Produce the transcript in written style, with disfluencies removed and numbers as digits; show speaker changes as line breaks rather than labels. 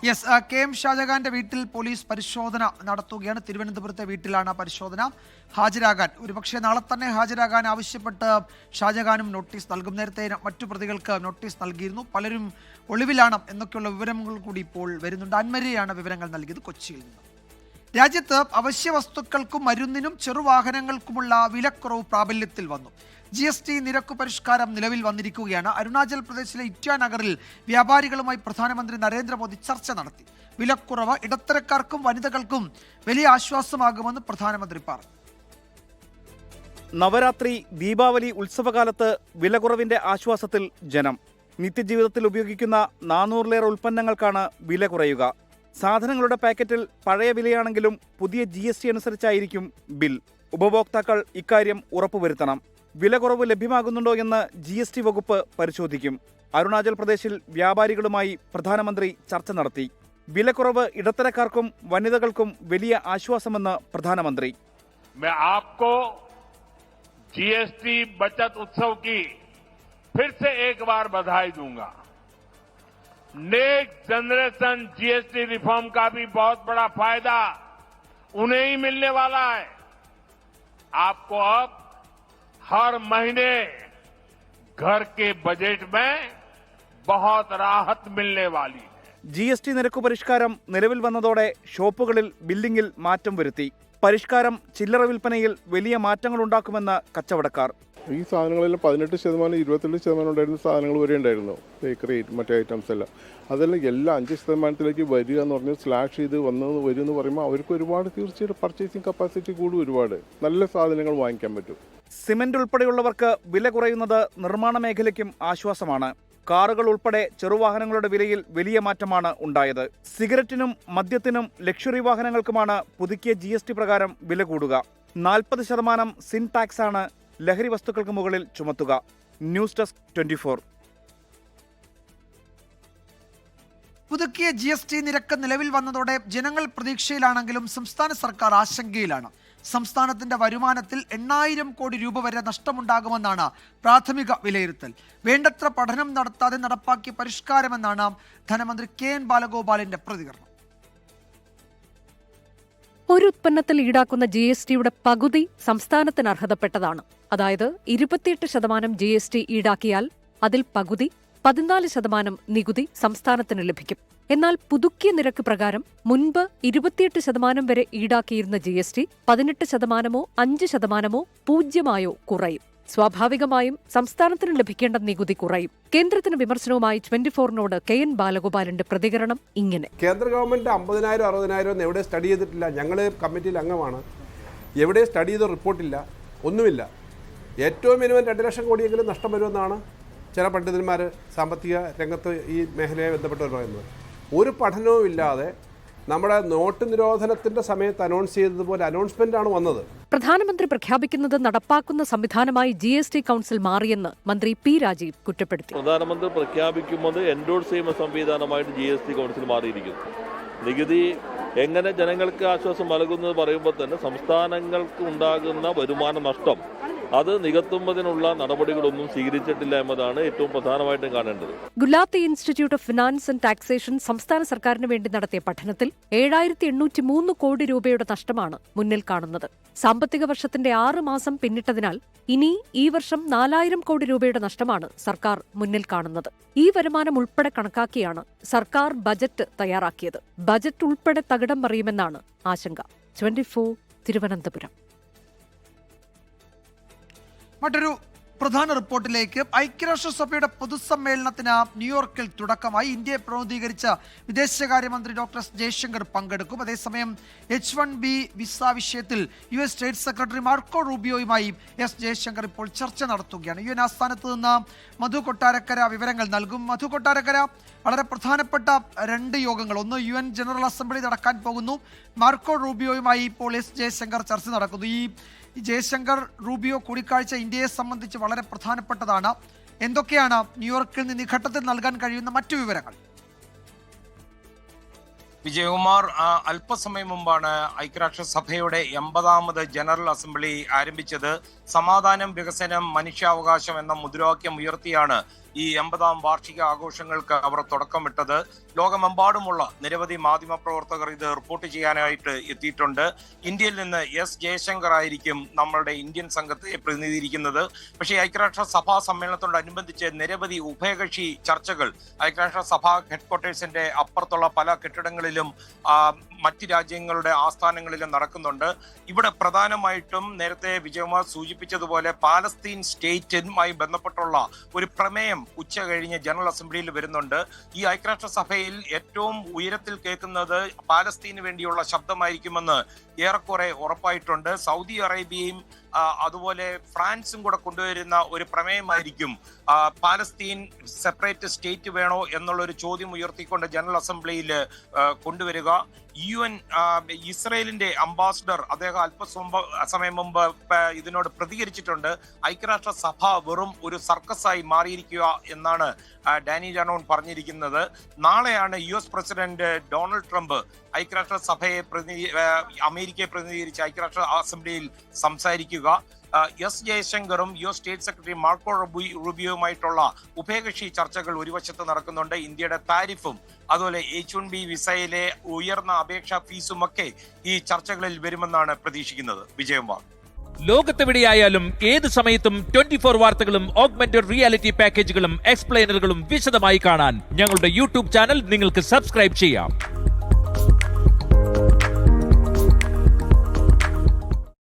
Yes, K M ഷാജഹാന്റെ വീട്ടിൽ police പരിശോധന നടത്തുകയാണ്. തിരുവനന്തപുരത്തെ വീട്ടിലാണ് പരിശോധന. ഹാജരാകാൻ ഒരുപക്ഷെ നാളെ തന്നെ ഹാജരാകാൻ ആവശ്യപ്പെട്ട് ഷാജഹാനും നോട്ടീസ് നൽകും. നേരത്തെ മറ്റു പ്രതികൾക്ക് നോട്ടീസ് നൽകിയിരുന്നു. പലരും ഒളിവിലാണ് എന്നൊക്കെയുള്ള വിവരങ്ങൾ കൂടി ഇപ്പോൾ വരുന്നുണ്ട്. അൻമരിയാണ് വിവരങ്ങൾ നൽകിയത് കൊച്ചിയിൽ നിന്ന്. രാജ്യത്ത് അവശ്യ വസ്തുക്കൾക്കും മരുന്നിനും ചെറുവാഹനങ്ങൾക്കുമുള്ള വിലക്കുറവ് പ്രാബല്യത്തിൽ വന്നു. GST നിരക്ക് പരിഷ്കാരം നിലവിൽ വന്നിരിക്കുകയാണ്. അരുണാചൽ പ്രദേശിലെ ഇറ്റാനഗറിൽ വ്യാപാരികളുമായി പ്രധാനമന്ത്രി നരേന്ദ്രമോദി ചർച്ച നടത്തി. വിലക്കുറവ് ഇടത്തരക്കാർക്കും വനിതകൾക്കും വലിയ ആശ്വാസമാകുമെന്ന് പ്രധാനമന്ത്രി പറഞ്ഞു.
നവരാത്രി, ദീപാവലി ഉത്സവകാലത്ത് വിലക്കുറവിന്റെ ആശ്വാസത്തിൽ ജനം. നിത്യജീവിതത്തിൽ ഉപയോഗിക്കുന്ന 400-ലേറെ ഉൽപ്പന്നങ്ങൾക്കാണ് വില കുറയുക. സാധനങ്ങളുടെ പാക്കറ്റിൽ പഴയ വിലയാണെങ്കിലും പുതിയ GST അനുസരിച്ചായിരിക്കും ബിൽ. ഉപഭോക്താക്കൾ ഇക്കാര്യം ഉറപ്പുവരുത്തണം. വില കുറവ് ലഭ്യമാകുന്നുണ്ടോ എന്ന് GST വകുപ്പ് പരിശോധിക്കും. അരുണാചൽ പ്രദേശിൽ വ്യാപാരികളുമായി പ്രധാനമന്ത്രി ചർച്ച നടത്തി. വിലക്കുറവ് ഇടത്തരക്കാർക്കും വനിതകൾക്കും വലിയ ആശ്വാസമെന്ന് പ്രധാനമന്ത്രി.
GST बचत उत्सव की फिर से एक बार बधाई दूंगा. नेक्स्ट जनरेशन GST रिफॉर्म का भी बहुत बड़ा फायदा उन्हें ही मिलने वाला है. आपको अब हर महीने घर के बजट में बहुत राहत मिलने वाली है.
GST നിരക്ക് പരിഷ്കാരം നിലവിൽ വന്നതോടെ ഷോപ്പുകളിൽ ബില്ലിംഗിൽ മാറ്റം വരുത്തി. പരിഷ്കാരം ചില്ലറ വിൽപ്പനയിൽ വലിയ മാറ്റങ്ങൾ ഉണ്ടാക്കുമെന്ന് കച്ചവടക്കാർ.
ഈ സാധനങ്ങളെല്ലാം 18%, 22% ഉണ്ടായിരുന്ന സാധനങ്ങൾ വരെ ഉണ്ടായിരുന്നു. ബേക്കറി മറ്റേ ഐറ്റംസ് എല്ലാം അതെല്ലാം 5% വരിക എന്ന് പറഞ്ഞാൽ സ്ലാഷ് ചെയ്ത് വരും എന്ന് പറയുമ്പോൾ അവർക്ക് ഒരുപാട് തീർച്ചയായിട്ടും പർച്ചേസിംഗ് കപ്പാസിറ്റി കൂടും. ഒരുപാട് നല്ല സാധനങ്ങൾ വാങ്ങിക്കാൻ പറ്റും.
സിമന്റ് ഉൾപ്പെടെയുള്ളവർക്ക് വില കുറയുന്നത് നിർമ്മാണ മേഖലയ്ക്കും ആശ്വാസമാണ്. കാറുകൾ ഉൾപ്പെടെ ചെറുവാഹനങ്ങളുടെ വിലയിൽ വലിയ മാറ്റമാണ് ഉണ്ടായത്. സിഗരറ്റിനും മദ്യത്തിനും ലക്ഷറി വാഹനങ്ങൾക്കുമാണ് പുതുക്കിയ GST പ്രകാരം വില കൂടുക. 40% സിൻ ടാക്സാണ് ലഹരി വസ്തുക്കൾക്ക് മുകളിൽ ചുമത്തുക. News desk 24.
പുതുക്കിയ GST നിരക്ക് നിലവിൽ വന്നതോടെ ജനങ്ങൾ പ്രതീക്ഷയിലാണെങ്കിലും സംസ്ഥാന സർക്കാർ ആശങ്കയിലാണ്. സംസ്ഥാനത്തിന്റെ വരുമാനത്തിൽ 8000 കോടി രൂപ വരെ നഷ്ടമുണ്ടാകുമെന്നാണ് പ്രാഥമിക വിലയിരുത്തൽ. വേണ്ടത്ര പഠനം നടത്താതെ നടപ്പാക്കിയ പരിഷ്കാരമെന്നാണ് ധനമന്ത്രി KN ബാലഗോപാലിന്റെ പ്രതികരണം.
ഒരു ഉത്പന്നത്തിൽ ഈടാക്കുന്ന GSTയുടെ പകുതി സംസ്ഥാനത്തിന് അർഹതപ്പെട്ടതാണ്. അതായത് 28% GST ഈടാക്കിയാൽ അതിൽ പകുതി 14% നികുതി സംസ്ഥാനത്തിന് ലഭിക്കും. എന്നാൽ പുതുക്കിയ നിരക്ക് പ്രകാരം മുൻപ് 28% വരെ ഈടാക്കിയിരുന്ന GST 18%, 5%, 0% കുറയും. സ്വാഭാവികമായും സംസ്ഥാനത്തിന് ലഭിക്കേണ്ട നികുതി കുറയും. കേന്ദ്രത്തിന് വിമർശനവുമായി 24നോട് KN ബാലഗോപാലിന്റെ പ്രതികരണം ഇങ്ങനെ.
കേന്ദ്ര ഗവൺമെന്റ് 50,000 60,000 എവിടെ സ്റ്റഡി ചെയ്തിട്ടില്ല. ഞങ്ങൾ കമ്മിറ്റിയിൽ അംഗമാണ്. എവിടെ സ്റ്റഡി ചെയ്ത റിപ്പോർട്ടില്ല, ഒന്നുമില്ല. ഏറ്റവും മിനിമം 2 ലക്ഷം കോടിയെങ്കിലും നഷ്ടം വരുമെന്നാണ് ചില പണ്ഡിതന്മാർ, സാമ്പത്തിക രംഗത്ത് ഈ മേഖലയെ ബന്ധപ്പെട്ടവർ പറയുന്നത്. ഒരു പഠനവും ഇല്ലാതെ നമ്മുടെ നോട്ട് നിരോധനത്തിന്റെ സമയത്ത് അനൗൺസ് ചെയ്തതുപോലെ അനൗൺസ്മെന്റാണ് വന്നത്.
പ്രധാനമന്ത്രി പ്രഖ്യാപിക്കുന്നത് നടപ്പാക്കുന്ന സംവിധാനമായി GST കൗൺസിൽ മാറിയെന്ന് മന്ത്രി P രാജീവ് കുറ്റപ്പെടുത്തി.
പ്രധാനമന്ത്രി പ്രഖ്യാപിക്കുന്നത് എൻഡോഴ്സ് ചെയ്യുന്ന സംവിധാനമായിട്ട് GST കൗൺസിൽ മാറിയിരിക്കുന്നു. നികുതി എങ്ങനെ ജനങ്ങൾക്ക് ആശ്വാസം നൽകുന്നത് പറയുമ്പോൾ തന്നെ സംസ്ഥാനങ്ങൾക്ക് ഉണ്ടാകുന്ന വരുമാന നഷ്ടം അത് നികത്തുന്നതിനുള്ള നടപടികളൊന്നും സ്വീകരിച്ചിട്ടില്ല എന്നതാണ് ഏറ്റവും പ്രധാനമായിട്ടും കാണേണ്ടത്.
Gulati institute of finance and taxation സംസ്ഥാന സർക്കാരിന് വേണ്ടി നടത്തിയ പഠനത്തിൽ 7803 കോടി രൂപയുടെ നഷ്ടമാണ് മുന്നിൽ കാണുന്നത്. സാമ്പത്തിക വർഷത്തിന്റെ 6 മാസം പിന്നിട്ടതിനാൽ ഇനി ഈ വർഷം 4000 കോടി രൂപയുടെ നഷ്ടമാണ് സർക്കാർ മുന്നിൽ കാണുന്നത്. ഈ വരുമാനം ഉൾപ്പെടെ കണക്കാക്കിയാണ് സർക്കാർ ബജറ്റ് തയ്യാറാക്കിയത്. ബജറ്റ് ഉൾപ്പെടെ തകിടം മറിയുമെന്നാണ് ആശങ്ക. 24 തിരുവനന്തപുരം.
മറ്റൊരു പ്രധാന റിപ്പോർട്ടിലേക്ക്. ഐക്യരാഷ്ട്രസഭയുടെ പൊതുസമ്മേളനത്തിന് ന്യൂയോർക്കിൽ തുടക്കമായി. ഇന്ത്യയെ പ്രതിനിധീകരിച്ച വിദേശകാര്യമന്ത്രി ഡോക്ടർ എസ് ജയശങ്കർ പങ്കെടുക്കും. അതേസമയം H1B വിസ വിഷയത്തിൽ US സ്റ്റേറ്റ് സെക്രട്ടറി മാർക്കോ റൂബിയോയുമായി എസ് ജയശങ്കർ ഇപ്പോൾ ചർച്ച നടത്തുകയാണ്. UN ആസ്ഥാനത്ത് നിന്ന് മധു കൊട്ടാരക്കര വിവരങ്ങൾ നൽകും. മധു കൊട്ടാരക്കര, വളരെ പ്രധാനപ്പെട്ട 2 യോഗങ്ങൾ, ഒന്ന് UN ജനറൽ അസംബ്ലി നടക്കാൻ പോകുന്നു. മാർക്കോ റൂബിയോയുമായി ഇപ്പോൾ എസ് ജയശങ്കർ ചർച്ച നടക്കുന്നു. ഈ ജയശങ്കർ റൂബിയോ കൂടിക്കാഴ്ച ഇന്ത്യയെ സംബന്ധിച്ച് വളരെ പ്രധാനപ്പെട്ടതാണ്. എന്തൊക്കെയാണ് ന്യൂയോർക്കിൽ നിന്ന് ഈ ഘട്ടത്തിൽ നൽകാൻ കഴിയുന്ന മറ്റു വിവരങ്ങൾ?
വിജയകുമാർ, അല്പസമയം മുമ്പാണ് ഐക്യരാഷ്ട്രസഭയുടെ 80ാമത് ജനറൽ അസംബ്ലി ആരംഭിച്ചത്. സമാധാനം, വികസനം, മനുഷ്യാവകാശം എന്ന മുദ്രാവാക്യം ഉയർത്തിയാണ് ഈ 80-ാം വാർഷിക ആഘോഷങ്ങൾക്ക് അവർ തുടക്കമിട്ടത്. ലോകമെമ്പാടുമുള്ള നിരവധി മാധ്യമപ്രവർത്തകർ ഇത് റിപ്പോർട്ട് ചെയ്യാനായിട്ട് എത്തിയിട്ടുണ്ട്. ഇന്ത്യയിൽ നിന്ന് എസ് ജയശങ്കർ ആയിരിക്കും നമ്മളുടെ ഇന്ത്യൻ സംഘത്തെ പ്രതിനിധീകരിക്കുന്നത്. പക്ഷേ ഐക്യരാഷ്ട്ര സഭാ സമ്മേളനത്തോടനുബന്ധിച്ച് നിരവധി ഉഭയകക്ഷി ചർച്ചകൾ ഐക്യരാഷ്ട്ര സഭാ ഹെഡ്ക്വാർട്ടേഴ്സിന്റെ അപ്പുറത്തുള്ള പല കെട്ടിടങ്ങളിലും മറ്റ് രാജ്യങ്ങളുടെ ആസ്ഥാനങ്ങളിലും നടക്കുന്നുണ്ട്. ഇവിടെ പ്രധാനമായിട്ടും നേരത്തെ വിജയകുമാർ സൂചിപ്പിച്ചതുപോലെ പാലസ്തീൻ സ്റ്റേറ്റുമായി ബന്ധപ്പെട്ടുള്ള ഒരു പ്രമേയം ഉച്ച കഴിഞ്ഞ് ജനറൽ അസംബ്ലിയിൽ വരുന്നുണ്ട്. ഈ ഐക്യരാഷ്ട്ര സഭയിൽ ഏറ്റവും ഉയരത്തിൽ കേൾക്കുന്നത് പാലസ്തീന് വേണ്ടിയുള്ള ശബ്ദമായിരിക്കുമെന്ന് ഏറെക്കുറെ ഉറപ്പായിട്ടുണ്ട്. സൗദി അറേബ്യയും അതുപോലെ ഫ്രാൻസും കൂടെ കൊണ്ടുവരുന്ന ഒരു പ്രമേയമായിരിക്കും പാലസ്തീൻ സെപ്പറേറ്റ് സ്റ്റേറ്റ് വേണോ എന്നുള്ളൊരു ചോദ്യം ഉയർത്തിക്കൊണ്ട് ജനറൽ അസംബ്ലിയിൽ കൊണ്ടുവരിക. UN ഇസ്രയേലിന്റെ അംബാസിഡർ അദ്ദേഹം അല്പസമയം മുമ്പ് ഇതിനോട് പ്രതികരിച്ചിട്ടുണ്ട്. ഐക്യരാഷ്ട്ര സഭ വെറും ഒരു സർക്കസായി മാറിയിരിക്കുക എന്നാണ് ഡാനി ജാനോൺ പറഞ്ഞിരിക്കുന്നത്. നാളെയാണ് US പ്രസിഡന്റ് ഡൊണാൾഡ് ട്രംപ് ഐക്യരാഷ്ട്ര സഭയെ അമേരിക്കയെ പ്രതിനിധീകരിച്ച് ഐക്യരാഷ്ട്ര അസംബ്ലിയിൽ സംസാരിക്കുക. എസ് ജയശങ്കറും US സ്റ്റേറ്റ് സെക്രട്ടറി മാർക്കോ റൂബിയോയുമായിട്ടുള്ള ഉഭയകക്ഷി ചർച്ചകൾ ഒരു വശത്ത് നടക്കുന്നുണ്ട്. ഇന്ത്യയുടെ താരിഫും അതുപോലെ H-1B വിസയിലെ ഉയർന്ന അപേക്ഷാ ഫീസും ഒക്കെ ഈ ചർച്ചകളിൽ വരുമെന്നാണ് പ്രതീക്ഷിക്കുന്നത്. വിജയകുമാർ.
ലോകത്തെവിടെയായാലും ഏത് സമയത്തും 24 വാർത്തകളും ഓഗ്മെന്റഡ് റിയാലിറ്റി പാക്കേജുകളും എക്സ്പ്ലെയിനറുകളും വിശദമായി കാണാൻ ഞങ്ങളുടെ YouTube ചാനൽ നിങ്ങൾക്ക് സബ്സ്ക്രൈബ് ചെയ്യാം.